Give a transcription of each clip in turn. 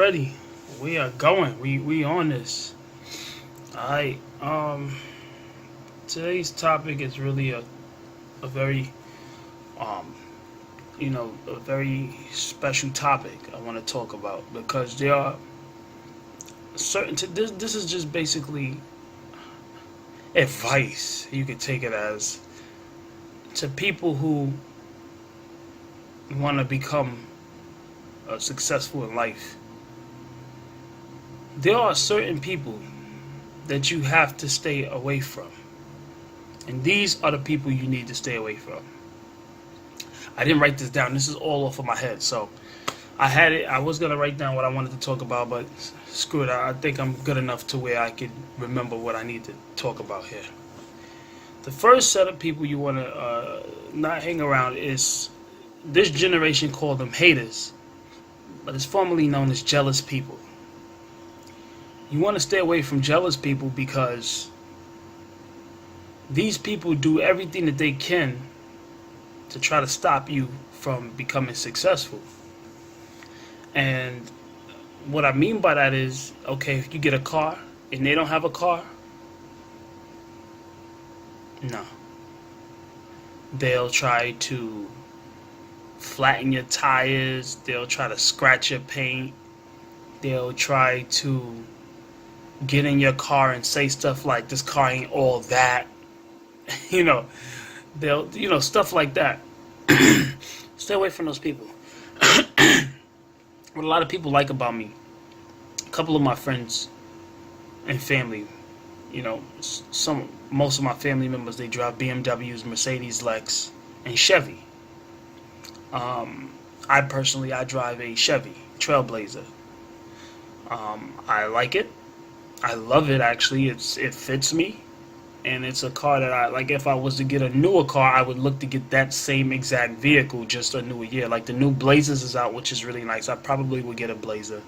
already. We are going. We on this. Alright. Today's topic is really a very um a very special topic I want to talk about because there are this is just basically advice you could take it as to people who want to become successful in life. There are certain people that you have to stay away from. And these are the people you need to stay away from. I didn't write this down. This is all off of my head. So I had it. I was going to write down what I wanted to talk about, but screw it. I think I'm good enough to where I could remember what I need to talk about here. The first set of people you want to not hang around is this generation called them haters, but it's formerly known as jealous people. You want to stay away from jealous people because these people do everything that they can to try to stop you from becoming successful. And what I mean by that is, okay, if you get a car and they don't have a car, no. They'll try to flatten your tires, they'll try to scratch your paint, they'll try to get in your car and say stuff like, this car ain't all that. They'll stuff like that. Stay away from those people. What a lot of people like about me, a couple of my friends and family, most of my family members, they drive BMWs, Mercedes, Lex, and Chevy. I drive a Chevy Trailblazer. I like it. I love it, actually. It fits me. And it's a car that I like. If I was to get a newer car, I would look to get that same exact vehicle, just a newer year. Like the new Blazers is out, which is really nice. I probably would get a Blazer.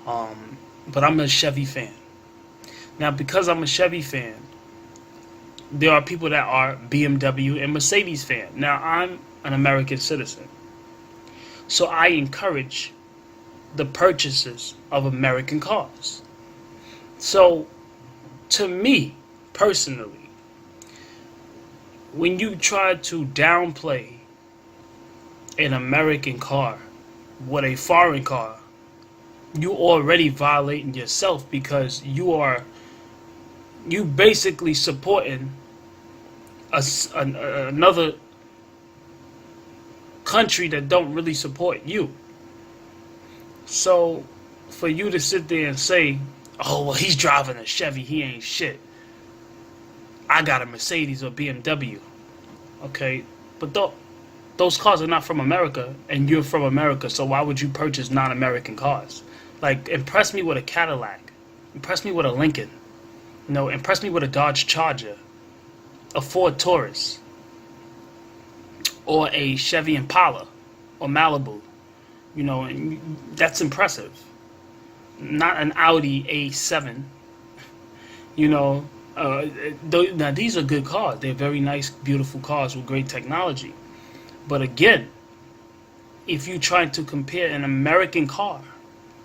But I'm a Chevy fan. Now, because I'm a Chevy fan, there are people that are BMW and Mercedes fan. Now, I'm an American citizen, so I encourage the purchases of American cars. So, to me, personally, when you try to downplay an American car with a foreign car, you already violating yourself because you basically supporting another country that don't really support you. So for you to sit there and say, oh, well, he's driving a Chevy, he ain't shit, I got a Mercedes or BMW. Okay, but those cars are not from America, and you're from America, so why would you purchase non-American cars? Like, impress me with a Cadillac. Impress me with a Lincoln. Impress me with a Dodge Charger, a Ford Taurus, or a Chevy Impala, or Malibu. And that's impressive. Not an Audi A7. Now these are good cars. They're very nice, beautiful cars with great technology. But again, if you try to compare an American car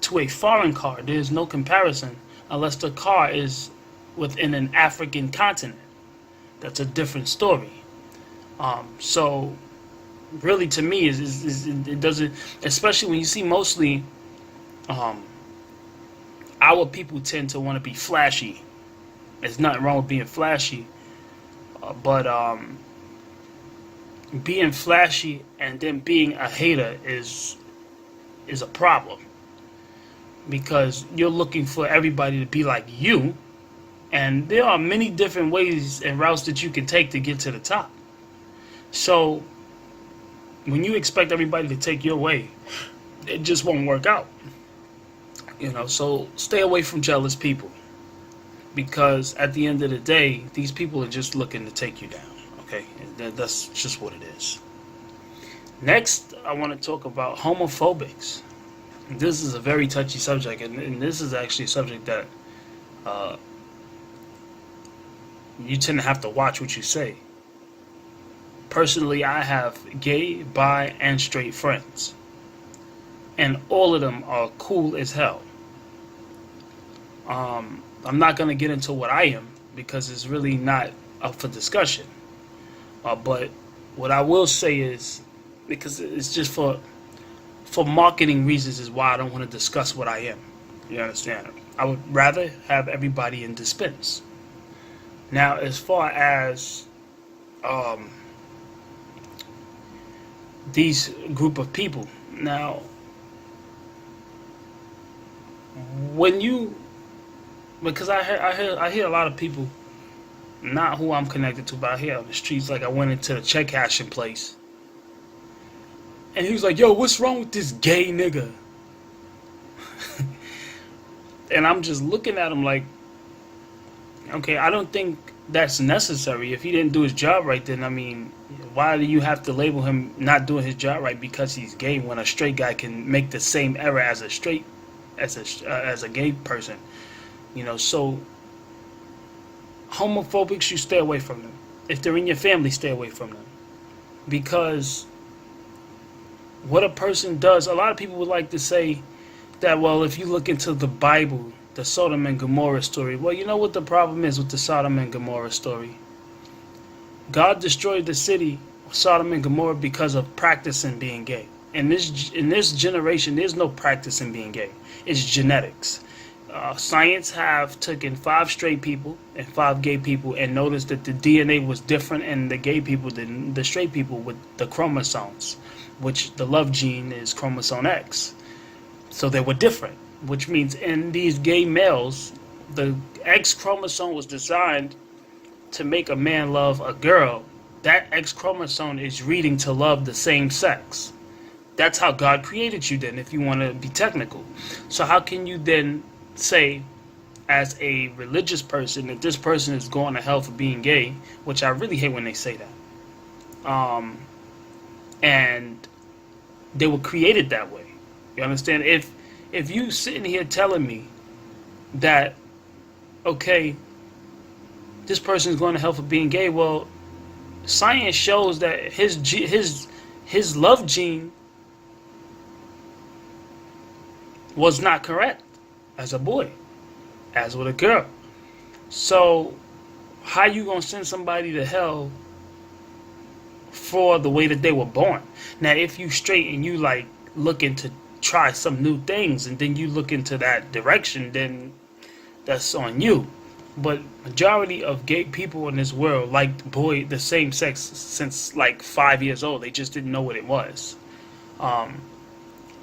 to a foreign car, there's no comparison unless the car is within an African continent. That's a different story. So really, to me, it doesn't, especially when you see mostly our people tend to want to be flashy. There's nothing wrong with being flashy, but being flashy and then being a hater is a problem, because you're looking for everybody to be like you, and there are many different ways and routes that you can take to get to the top. So when you expect everybody to take your way, it just won't work out. So stay away from jealous people, because at the end of the day, these people are just looking to take you down. Okay, that's just what it is. Next, I want to talk about homophobics. This is a very touchy subject, and this is actually a subject that you tend to have to watch what you say. Personally, I have gay, bi, and straight friends. and all of them are cool as hell. I'm not gonna get into what I am because it's really not up for discussion. But what I will say is, because it's just for marketing reasons, is why I don't want to discuss what I am. You understand? I would rather have everybody in dispense. Now, as far as um, these group of people, now when you, because I hear a lot of people, not who I'm connected to, but I hear on the streets. Like I went into the check cashing place, and he was like, "Yo, what's wrong with this gay nigga?" And I'm just looking at him like, okay, I don't think that's necessary. If he didn't do his job right, then I mean, why do you have to label him not doing his job right because he's gay when a straight guy can make the same error as a gay person? You know, so homophobics, you stay away from them. If they're in your family, stay away from them, because what a person does, a lot of people would like to say that, well, if you look into the Bible, the Sodom and Gomorrah story, well, you know what the problem is with the Sodom and Gomorrah story? God destroyed the city, Sodom and Gomorrah, because of practicing being gay. In this generation, there's no practicing being gay. It's genetics. Science have taken 5 straight people and 5 gay people and noticed that the DNA was different in the gay people than the straight people with the chromosomes, which the love gene is chromosome X. So they were different, which means in these gay males, the X chromosome was designed to make a man love a girl. That X chromosome is reading to love the same sex. That's how God created you then, if you want to be technical. So how can you then say, as a religious person, that this person is going to hell for being gay, which I really hate when they say that. And they were created that way. You understand? If you sitting here telling me that, okay, this person is going to hell for being gay, well, science shows that his love gene was not correct as a boy, as with a girl. So how you gonna send somebody to hell for the way that they were born? Now, if you straight and you like looking to try some new things and then you look into that direction, then that's on you. But majority of gay people in this world liked the same sex since like 5 years old. They just didn't know what it was.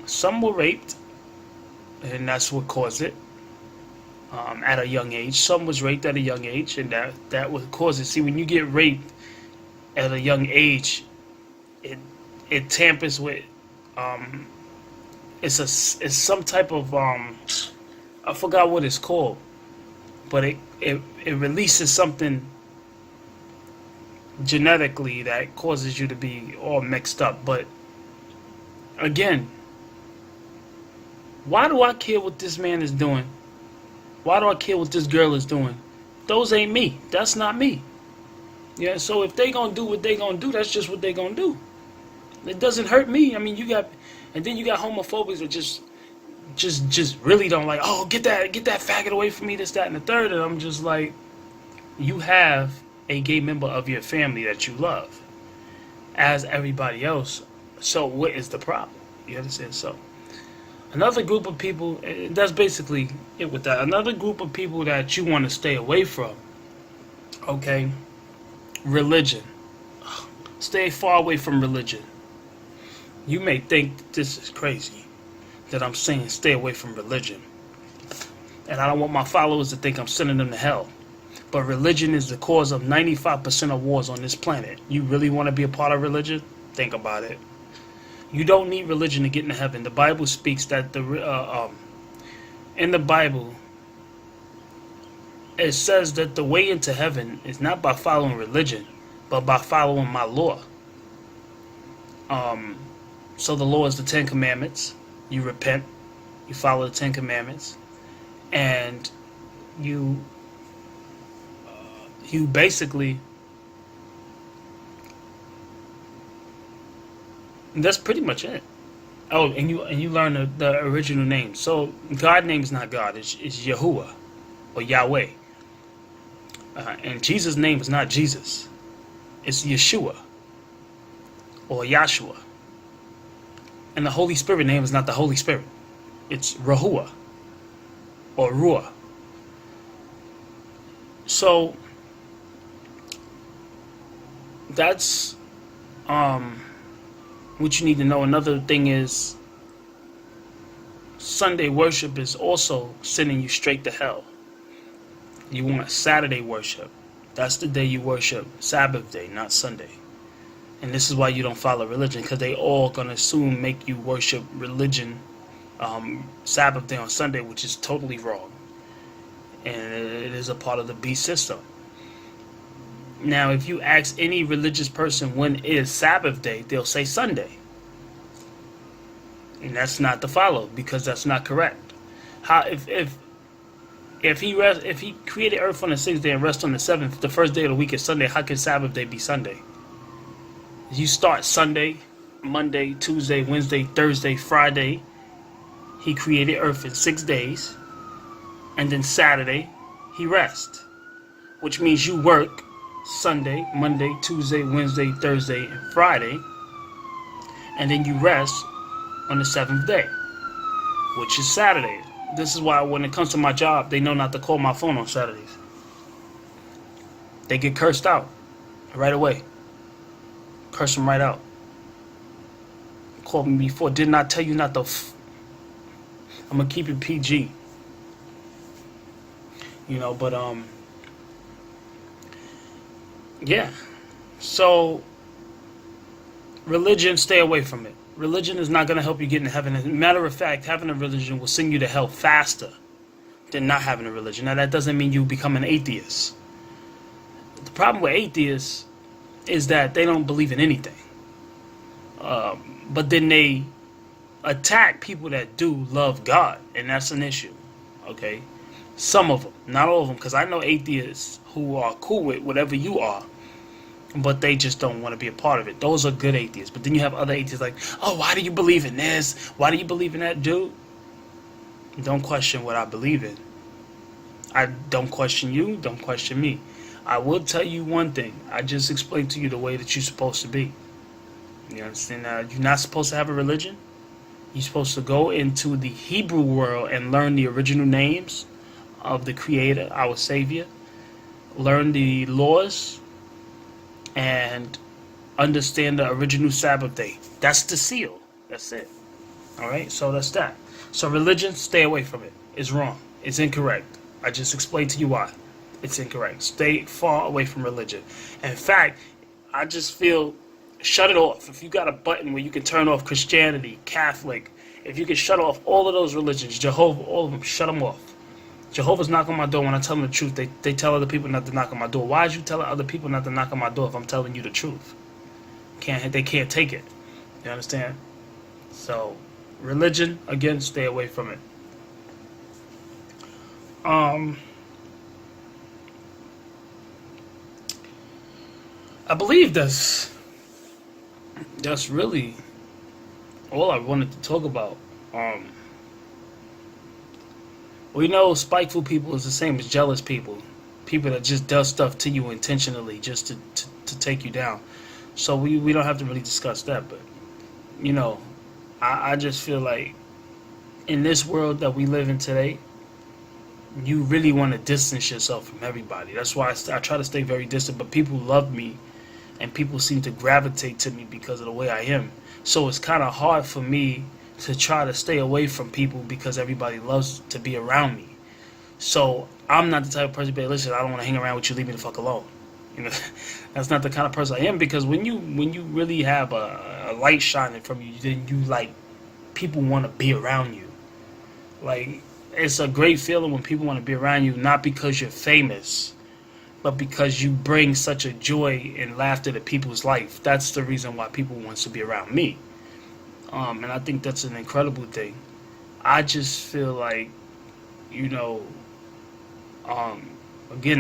Some were raped, and that's what caused it. At a young age, some was raped at a young age, and that would cause it. See, when you get raped at a young age, it tampers with it's some type of I forgot what it's called, but it releases something genetically that causes you to be all mixed up. But again, why do I care what this man is doing? Why do I care what this girl is doing? Those ain't me. That's not me. Yeah, so if they gonna do what they gonna do, that's just what they gonna do. It doesn't hurt me. I mean, you got homophobes that just really don't like, oh, get that faggot away from me, this, that, and the third. And I'm just like, you have a gay member of your family that you love, as everybody else. So what is the problem? You understand? So another group of people, that's basically it with that. Another group of people that you want to stay away from, okay? Religion. Stay far away from religion. You may think this is crazy that I'm saying stay away from religion. And I don't want my followers to think I'm sending them to hell. But religion is the cause of 95% of wars on this planet. You really want to be a part of religion? Think about it. You don't need religion to get into heaven. The Bible speaks that in the Bible, it says that the way into heaven is not by following religion, but by following my law. So the law is the 10 Commandments. You repent, you follow the 10 Commandments, and you basically, that's pretty much it. Oh, and you learn the original name. So God name is not God. It's Yahuwah or Yahweh. And Jesus' name is not Jesus. It's Yeshua or Yahshua. And the Holy Spirit name is not the Holy Spirit. It's Rahuah or Ruah. So that's what you need to know. Another thing is Sunday worship is also sending you straight to hell. You want Saturday worship. That's the day you worship, Sabbath day, not Sunday. And this is why you don't follow religion, because they all gonna soon make you worship religion Sabbath day on Sunday, which is totally wrong. And it is a part of the beast system. Now, if you ask any religious person when is Sabbath day, they'll say Sunday. And that's not to follow, because that's not correct. How if he created earth on the 6th day and rest on the 7th, the first day of the week is Sunday, how can Sabbath day be Sunday? You start Sunday, Monday, Tuesday, Wednesday, Thursday, Friday. He created earth in 6 days. And then Saturday, he rests. Which means you work Sunday, Monday, Tuesday, Wednesday, Thursday, and Friday. And then you rest on the 7th day, which is Saturday. This is why when it comes to my job, they know not to call my phone on Saturdays. They get cursed out right away. Curse them right out. Called me before. Did not tell you not to. I'm gonna keep it PG. But yeah. So religion, stay away from it. Religion is not gonna help you get into heaven. As a matter of fact, having a religion will send you to hell faster than not having a religion. Now that doesn't mean you become an atheist. The problem with atheists is that they don't believe in anything. But then they attack people that do love God, and that's an issue. Okay? Some of them, not all of them, because I know atheists who are cool with whatever you are, but they just don't want to be a part of it. Those are good atheists. But then you have other atheists like, oh, why do you believe in this? Why do you believe in that? Dude, don't question what I believe in. I don't question you, don't question me. I will tell you one thing. I just explained to you the way that you're supposed to be. You understand? You're not supposed to have a religion. You're supposed to go into the Hebrew world and learn the original names of the Creator, our Savior. Learn the laws and understand the original Sabbath day. That's the seal. That's it. Alright? So that's that. So religion, stay away from it. It's wrong. It's incorrect. I just explained to you why. It's incorrect. Stay far away from religion. In fact, I just feel, shut it off. If you got a button where you can turn off Christianity, Catholic, if you can shut off all of those religions, Jehovah, all of them, shut them off. Jehovah's knock on my door when I tell them the truth. They tell other people not to knock on my door. Why is you telling other people not to knock on my door if I'm telling you the truth? They can't take it. You understand? So, religion, again, stay away from it. I believe that's really all I wanted to talk about. We know spiteful people is the same as jealous people. People that just does stuff to you intentionally just to take you down. So we don't have to really discuss that, but I just feel like in this world that we live in today, you really want to distance yourself from everybody. That's why I try to stay very distant, but people love me and people seem to gravitate to me because of the way I am. So it's kind of hard for me to try to stay away from people because everybody loves to be around me. So I'm not the type of person to be, listen, I don't want to hang around with you, leave me the fuck alone. That's not the kind of person I am, because when you really have a light shining from you, then you like, people want to be around you. Like, it's a great feeling when people want to be around you, not because you're famous, but because you bring such a joy and laughter to people's life. That's the reason why people want to be around me. And I think that's an incredible thing. I just feel like, again,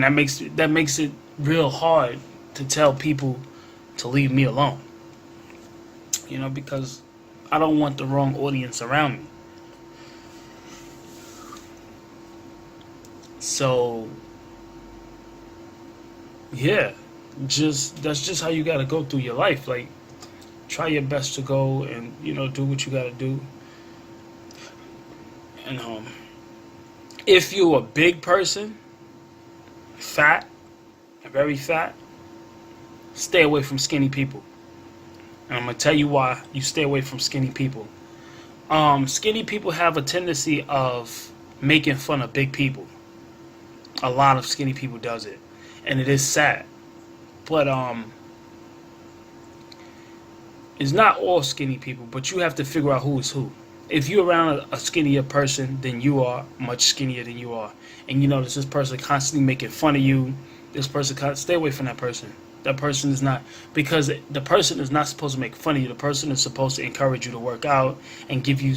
that makes it real hard to tell people to leave me alone. Because I don't want the wrong audience around me. So yeah, that's just how you gotta go through your life. Like, try your best to go and do what you gotta do. And if you're a big person, fat, very fat, stay away from skinny people. And I'm gonna tell you why you stay away from skinny people. Skinny people have a tendency of making fun of big people. A lot of skinny people does it, and it is sad. But it's not all skinny people, but you have to figure out who is who. If you're around a skinnier person than you are, much skinnier than you are, and you notice this person constantly making fun of you, stay away from that person. That person is not, because the person is not supposed to make fun of you. The person is supposed to encourage you to work out and give you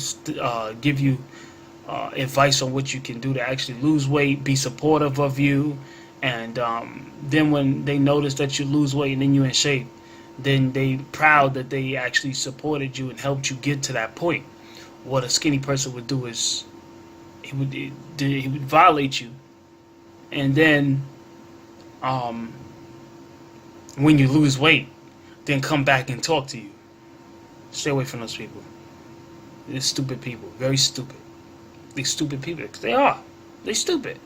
advice on what you can do to actually lose weight, be supportive of you, and then when they notice that you lose weight and then you're in shape, then they proud that they actually supported you and helped you get to that point. What a skinny person would do is he would violate you, and then when you lose weight, then come back and talk to you. Stay away from those people. They're stupid people, very stupid. They're stupid people. They are. They're stupid.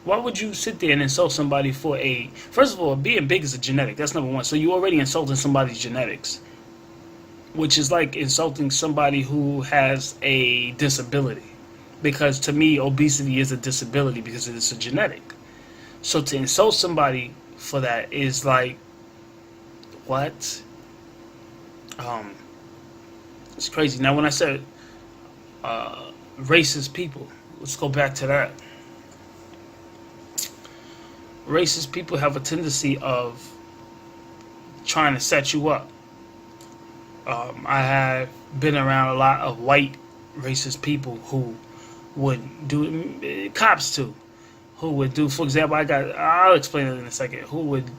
Why would you sit there and insult somebody for first of all, being big is a genetic. That's number one. So you're already insulting somebody's genetics, which is like insulting somebody who has a disability. Because to me, obesity is a disability because it's a genetic. So to insult somebody for that is like, what? It's crazy. Now, when I said racist people, let's go back to that. Racist people have a tendency of trying to set you up. I have been around a lot of white racist people who would do, cops too, who would do, for example, I'll explain it in a second, who would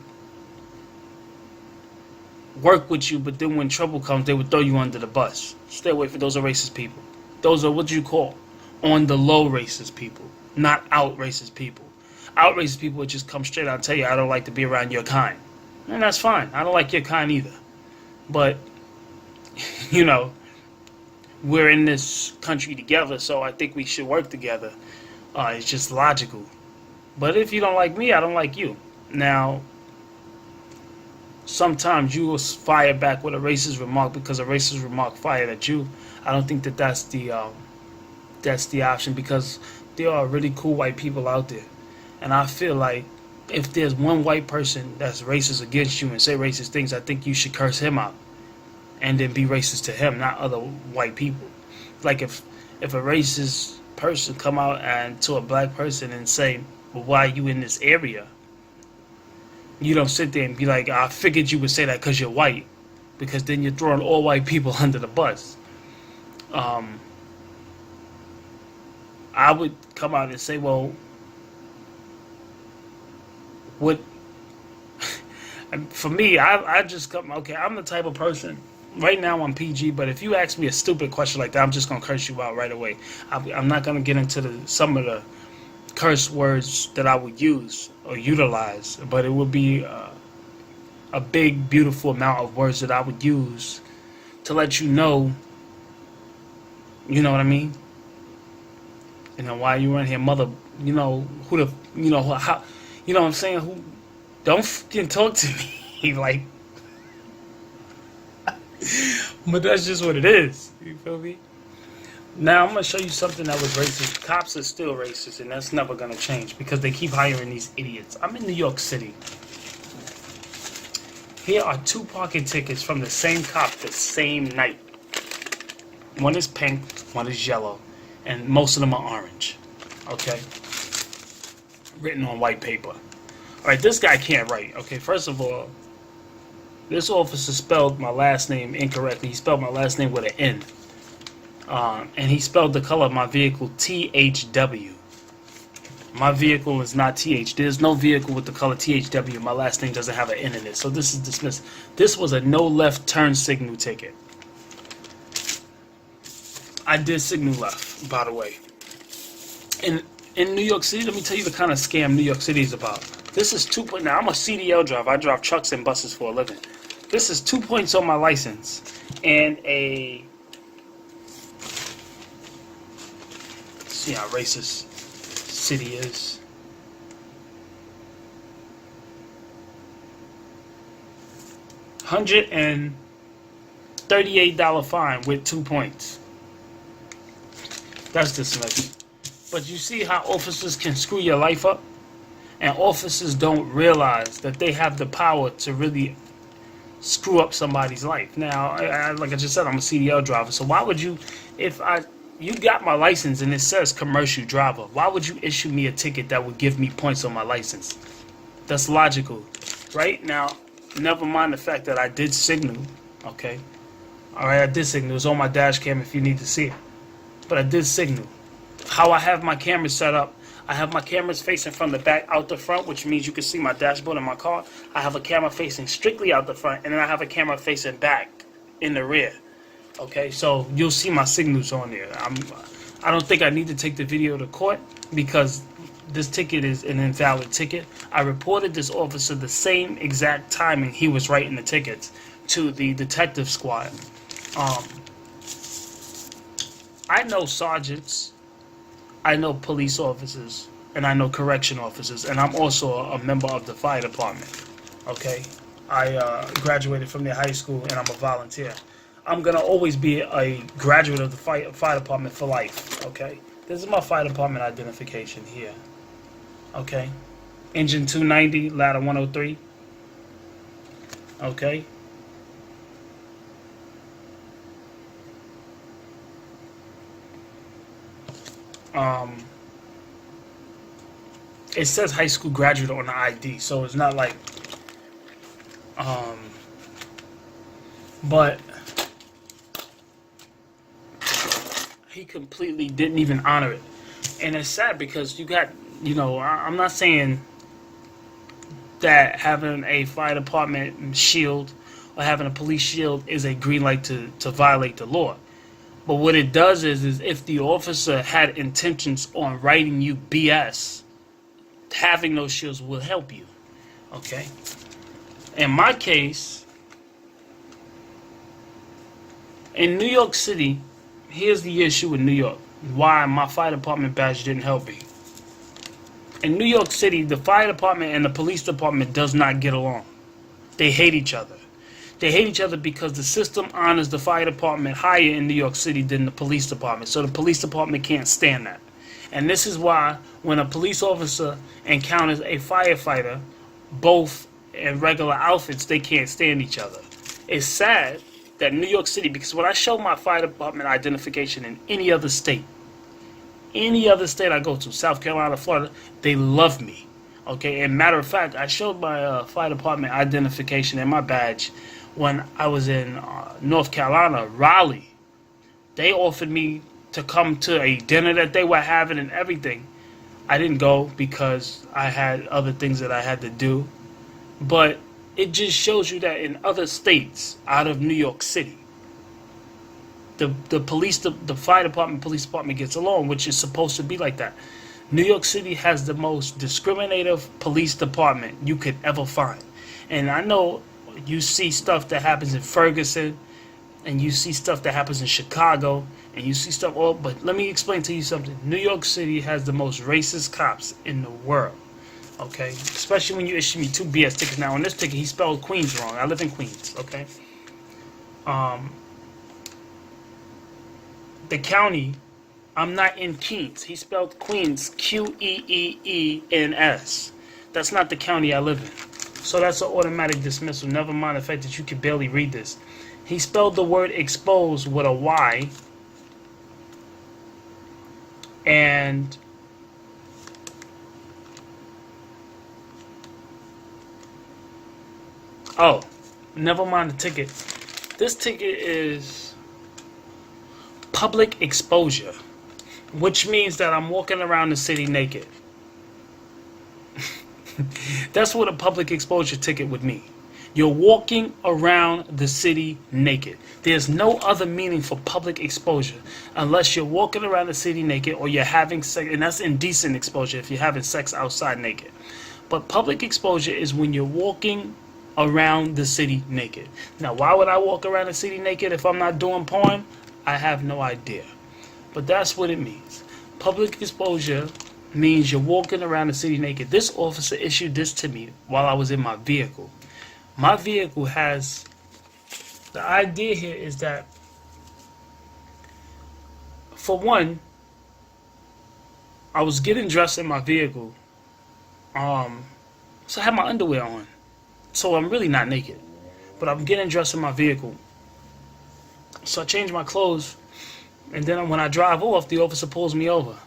work with you, but then when trouble comes, they would throw you under the bus. Stay away from those. Are racist people. Those are what you call on the low racist people, not out racist people. Out racist people would just come straight out and tell you, I don't like to be around your kind. And that's fine. I don't like your kind either. But, we're in this country together, so I think we should work together. It's just logical. But if you don't like me, I don't like you. Now, sometimes you will fire back with a racist remark because a racist remark fired at you. I don't think that's the option, because there are really cool white people out there. And I feel like if there's one white person that's racist against you and say racist things, I think you should curse him out and then be racist to him, not other white people. Like if a racist person come out and to a black person and say, well, why are you in this area? You don't sit there and be like, I figured you would say that because you're white, because then you're throwing all white people under the bus. I would come out and say, well, what? For me, I just come, okay, I'm the type of person, right now I'm PG, but if you ask me a stupid question like that, I'm just going to curse you out right away. I'm not going to get into some of the curse words that I would use or utilize, but it would be a big, beautiful amount of words that I would use to let you know what I mean? Why you in here, mother, who the, how, what I'm saying? Who, don't fucking talk to me. Like, but that's just what it is. You feel me? Now, I'm going to show you something that was racist. Cops are still racist, and that's never going to change because they keep hiring these idiots. I'm in New York City. Here are 2 parking tickets from the same cop the same night. One is pink, one is yellow, and most of them are orange. Okay? Written on white paper. Alright, this guy can't write. Okay, first of all, this officer spelled my last name incorrectly. He spelled my last name with an N. And he spelled the color of my vehicle THW. My vehicle is not TH. There's no vehicle with the color THW. My last name doesn't have an N in it. So this is dismissed. This was a no left turn signal ticket. I did signal left, by the way. In New York City, let me tell you the kind of scam New York City is about. This is 2 point. Now I'm a CDL driver. I drive trucks and buses for a living. This is 2 points on my license and a. See how racist city is. $138 fine with 2 points. That's dismissed. But you see how officers can screw your life up? And officers don't realize that they have the power to really screw up somebody's life. Now, like I just said, I'm a CDL driver. So why would you, you got my license and it says commercial driver, why would you issue me a ticket that would give me points on my license? That's logical. Right? Now, never mind the fact that I did signal. Okay? Alright, I did signal. It's on my dash cam if you need to see it. But I did signal. How I have my cameras set up, I have my cameras facing from the back out the front, which means you can see my dashboard in my car. I have a camera facing strictly out the front, and then I have a camera facing back in the rear. Okay, so you'll see my signals on there. I don't think I need to take the video to court because this ticket is an invalid ticket. I reported this officer the same exact timing he was writing the tickets to the detective squad. I know sergeants, I know police officers, and I know correction officers, and I'm also a member of the fire department. Okay, I graduated from their high school, and I'm a volunteer. I'm gonna always be a graduate of the fire department for life. Okay, this is my fire department identification here. Okay, engine 290, ladder 103. Okay. It says high school graduate on the ID, so it's not like, but he completely didn't even honor it. And it's sad because you got, I'm not saying that having a fire department shield or having a police shield is a green light to violate the law. But what it does is if the officer had intentions on writing you BS, having those shields will help you. Okay? In my case, in New York City, here's the issue with New York. Why my fire department badge didn't help me. In New York City, the fire department and the police department does not get along. They hate each other. They hate each other because the system honors the fire department higher in New York City than the police department. So the police department can't stand that. And this is why when a police officer encounters a firefighter, both in regular outfits, they can't stand each other. It's sad that New York City, because when I show my fire department identification in any other state I go to, South Carolina, Florida, they love me. Okay, and matter of fact, I showed my fire department identification and my badge when I was in North Carolina, Raleigh. They offered me to come to a dinner that they were having and everything. I didn't go because I had other things that I had to do. But it just shows you that in other states out of New York City, the fire department, police department gets along, which is supposed to be like that. New York City has the most discriminative police department you could ever find. And I know you see stuff that happens in Ferguson, and you see stuff that happens in Chicago, and you see stuff all, but let me explain to you something. New York City has the most racist cops in the world. Okay? Especially when you issue me 2 BS tickets. Now on this ticket he spelled Queens wrong. I live in Queens, okay? The county, I'm not in Queens. He spelled Queens Queens. That's not the county I live in. So that's an automatic dismissal. Never mind the fact that you can barely read this. He spelled the word expose with a Y. And oh, never mind the ticket. This ticket is public exposure, which means that I'm walking around the city naked. That's what a public exposure ticket would mean. You're walking around the city naked. There's no other meaning for public exposure unless you're walking around the city naked or you're having sex, and that's indecent exposure if you're having sex outside naked. But public exposure is when you're walking around the city naked. Now, why would I walk around the city naked if I'm not doing porn? I have no idea. But that's what it means. Public exposure means you're walking around the city naked. This officer issued this to me while I was in my vehicle. My vehicle has, the idea here is that, for one, I was getting dressed in my vehicle, so I had my underwear on. So I'm really not naked, but I'm getting dressed in my vehicle. So I change my clothes, and then when I drive off, the officer pulls me over.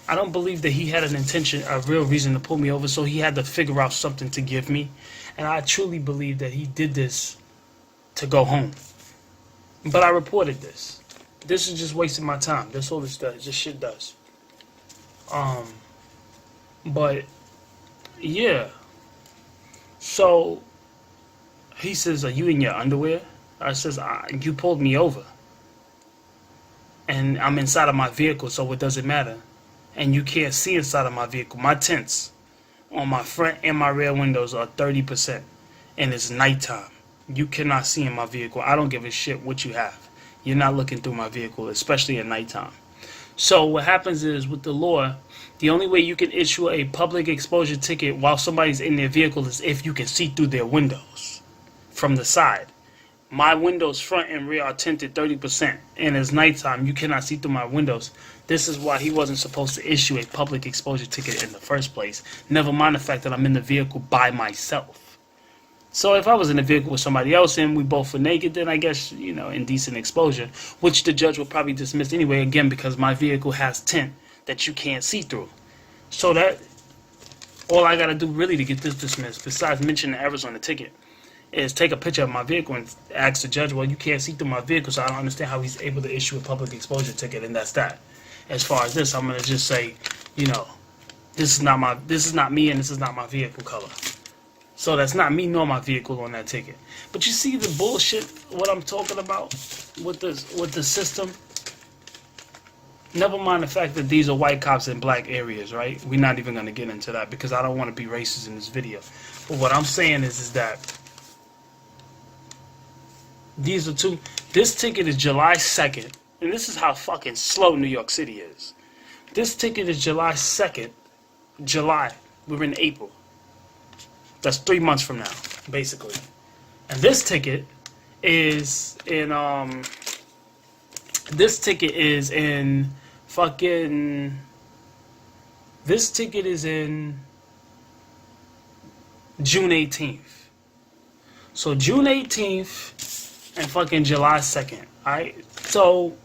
I don't believe that he had an intention, a real reason to pull me over, so he had to figure out something to give me. And I truly believe that he did this to go home. But I reported this. This is just wasting my time. That's all this does. This shit does. But yeah. So he says, "Are you in your underwear?" I says, "You pulled me over, and I'm inside of my vehicle, so it doesn't matter. And you can't see inside of my vehicle. My tints on my front and my rear windows are 30%, and it's nighttime. You cannot see in my vehicle. I don't give a shit what you have. You're not looking through my vehicle, especially at nighttime." So what happens is, with the law, the only way you can issue a public exposure ticket while somebody's in their vehicle is if you can see through their windows from the side. My windows front and rear are tinted 30%, and it's nighttime. You cannot see through my windows. This is why he wasn't supposed to issue a public exposure ticket in the first place. Never mind the fact that I'm in the vehicle by myself. So if I was in the vehicle with somebody else and we both were naked, then I guess, indecent exposure, which the judge would probably dismiss anyway, again, because my vehicle has tint that you can't see through. So that, all I got to do really to get this dismissed, besides mentioning the errors on the ticket, is take a picture of my vehicle and ask the judge, well, you can't see through my vehicle, so I don't understand how he's able to issue a public exposure ticket, and that's that. As far as this, I'm going to just say, this is not me and this is not my vehicle color. So that's not me nor my vehicle on that ticket. But you see the bullshit, what I'm talking about with the system? Never mind the fact that these are white cops in black areas, right? We're not even going to get into that because I don't want to be racist in this video. But what I'm saying is that these are two. This ticket is July 2nd. And this is how fucking slow New York City is. This ticket is July 2nd. July. We're in April. That's 3 months from now, basically. And this ticket is in This ticket is in June 18th. So June 18th and fucking July 2nd. Alright? So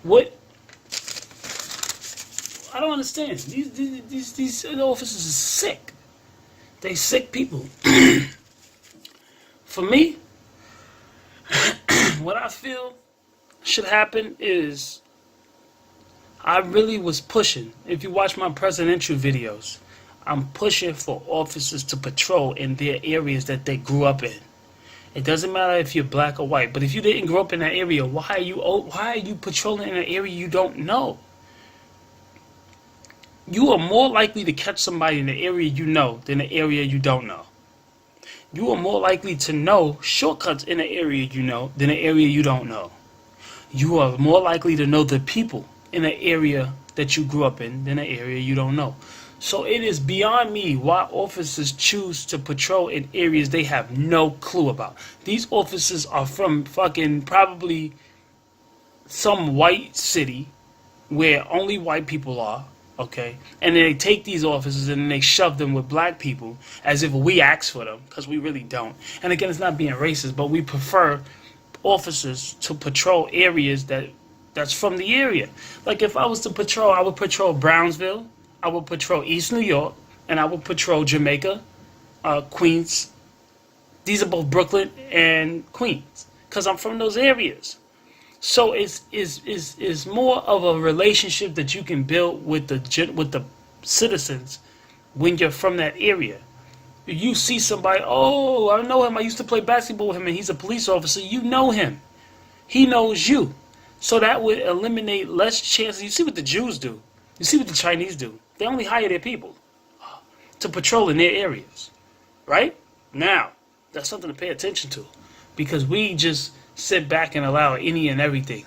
what? I don't understand. These officers are sick. They sick people. For me, what I feel should happen is I really was pushing. If you watch my presidential videos, I'm pushing for officers to patrol in their areas that they grew up in. It doesn't matter if you're black or white, but if you didn't grow up in that area, why are you patrolling in an area you don't know? You are more likely to catch somebody in the area you know than the area you don't know. You are more likely to know shortcuts in the area you know than the area you don't know. You are more likely to know the people in the area that you grew up in than the area you don't know. So it is beyond me why officers choose to patrol in areas they have no clue about. These officers are from fucking probably some white city where only white people are, okay? And then they take these officers and they shove them with black people as if we ask for them, because we really don't. And again, it's not being racist, but we prefer officers to patrol areas that's from the area. Like if I was to patrol, I would patrol Brownsville, I would patrol East New York, and I would patrol Jamaica, Queens. These are both Brooklyn and Queens, because I'm from those areas. So it's more of a relationship that you can build with the citizens when you're from that area. You see somebody, oh, I know him. I used to play basketball with him, and he's a police officer. You know him. He knows you. So that would eliminate less chances. You see what the Jews do. You see what the Chinese do. They only hire their people to patrol in their areas. Right? Now, that's something to pay attention to. Because we just sit back and allow any and everything.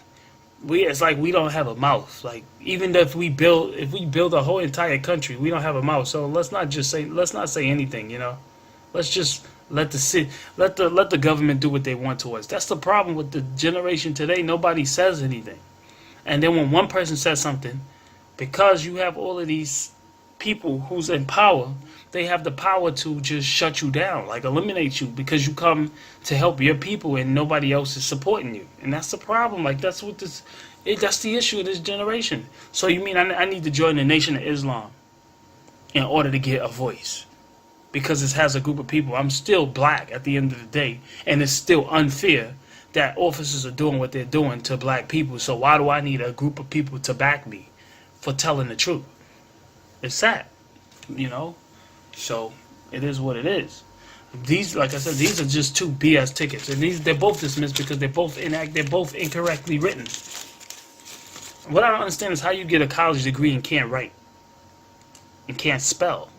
It's like we don't have a mouth. Like, even if we build a whole entire country, we don't have a mouth. So let's not say anything, Let's just let the government do what they want to us. That's the problem with the generation today. Nobody says anything. And then when one person says something, because you have all of these people who's in power, they have the power to just shut you down, like eliminate you, because you come to help your people and nobody else is supporting you. And that's the problem. Like, that's the issue of this generation. So you mean I need to join the Nation of Islam in order to get a voice? Because it has a group of people. I'm still black at the end of the day, and it's still unfair that officers are doing what they're doing to black people. So why do I need a group of people to back me for telling the truth? It's sad, So it is what it is. These, like I said, these are just two BS tickets, and they're both dismissed because they're both incorrectly written. What I don't understand is how you get a college degree and can't write, and can't spell,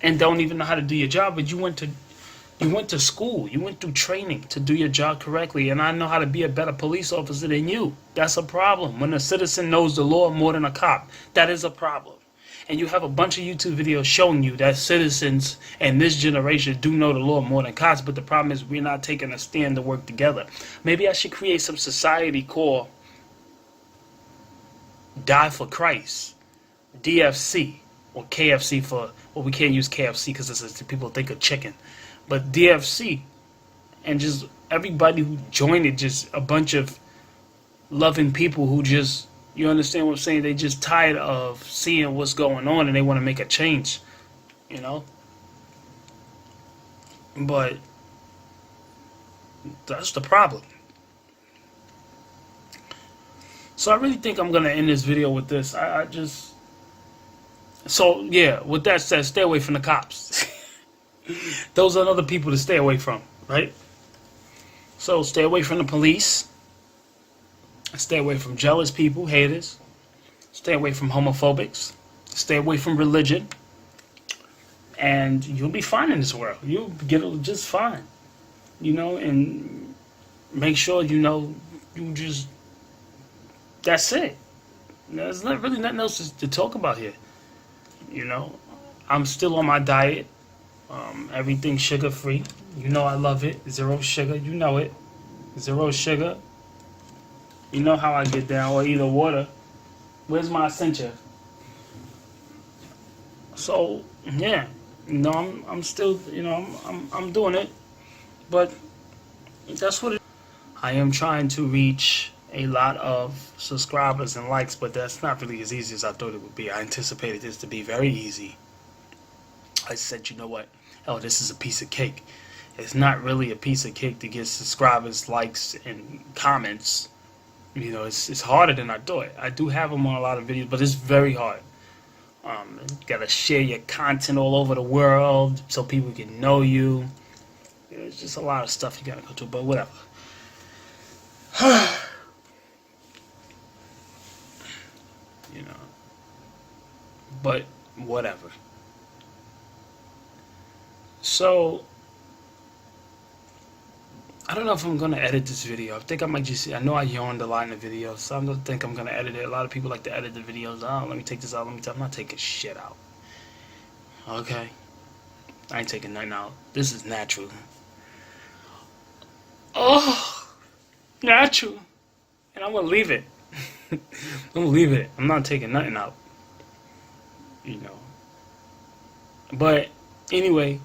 and don't even know how to do your job, but you went to school, you went through training to do your job correctly, and I know how to be a better police officer than you. That's a problem. When a citizen knows the law more than a cop, that is a problem. And you have a bunch of YouTube videos showing you that citizens in this generation do know the law more than cops, but the problem is we're not taking a stand to work together. Maybe I should create some society called Die for Christ, DFC, or KFC for, well, we can't use KFC because people think of chicken, but DFC, and just everybody who joined it, just a bunch of loving people who just, you understand what I'm saying? They just tired of seeing what's going on and they want to make a change, But that's the problem. So I really think I'm going to end this video with this. So yeah, with that said, stay away from the cops. Those are other people to stay away from, right? So stay away from the police. Stay away from jealous people, haters. Stay away from homophobics. Stay away from religion. And you'll be fine in this world. You'll get it just fine. And make sure you just, that's it. There's not really nothing else to talk about here. I'm still on my diet. Everything's sugar free. I love it. Zero sugar. You know it. Zero sugar. You know how I get down, or either water. Where's my Essentia? So yeah, I'm still, I'm doing it, but that's what it. I am trying to reach a lot of subscribers and likes, but that's not really as easy as I thought it would be. I anticipated this to be very easy. I said, you know what? Hell, this is a piece of cake. It's not really a piece of cake to get subscribers, likes, and comments. It's harder than I thought. I do have them on a lot of videos, but it's very hard. You gotta share your content all over the world so people can know you. It's just a lot of stuff you gotta go through, but whatever. But whatever. So I don't know if I'm going to edit this video. I think I might just, I know I yawned a lot in the video, so I don't think I'm going to edit it. A lot of people like to edit the videos. Oh, let me take this out. I'm not taking shit out. Okay? I ain't taking nothing out. This is natural. Oh, natural. And I'm going to leave it. I'm going to leave it. I'm not taking nothing out. But anyway,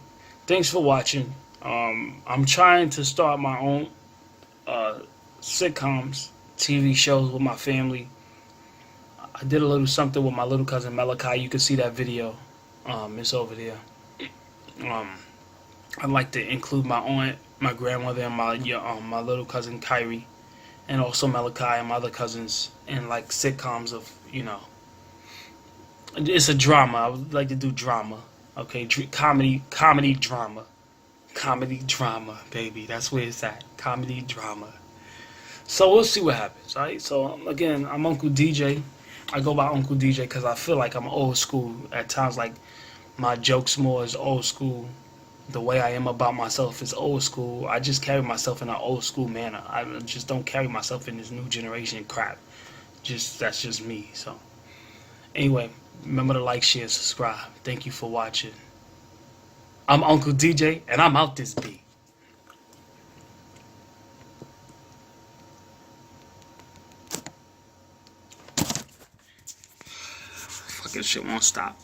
thanks for watching. I'm trying to start my own sitcoms, TV shows with my family. I did a little something with my little cousin Malachi. You can see that video. It's over there. I'd like to include my aunt, my grandmother, and my little cousin Kyrie, and also Malachi and my other cousins in like sitcoms of, It's a drama. I would like to do drama. Okay, comedy drama, baby. That's where it's at. Comedy drama. So we'll see what happens. All right. So again, I'm Uncle DJ. I go by Uncle DJ because I feel like I'm old school at times. Like my jokes more is old school. The way I am about myself is old school. I just carry myself in an old school manner. I just don't carry myself in this new generation crap. Just that's just me. So anyway, remember to like, share, subscribe. Thank you for watching. I'm Uncle DJ, and I'm out this beat. Fucking shit won't stop.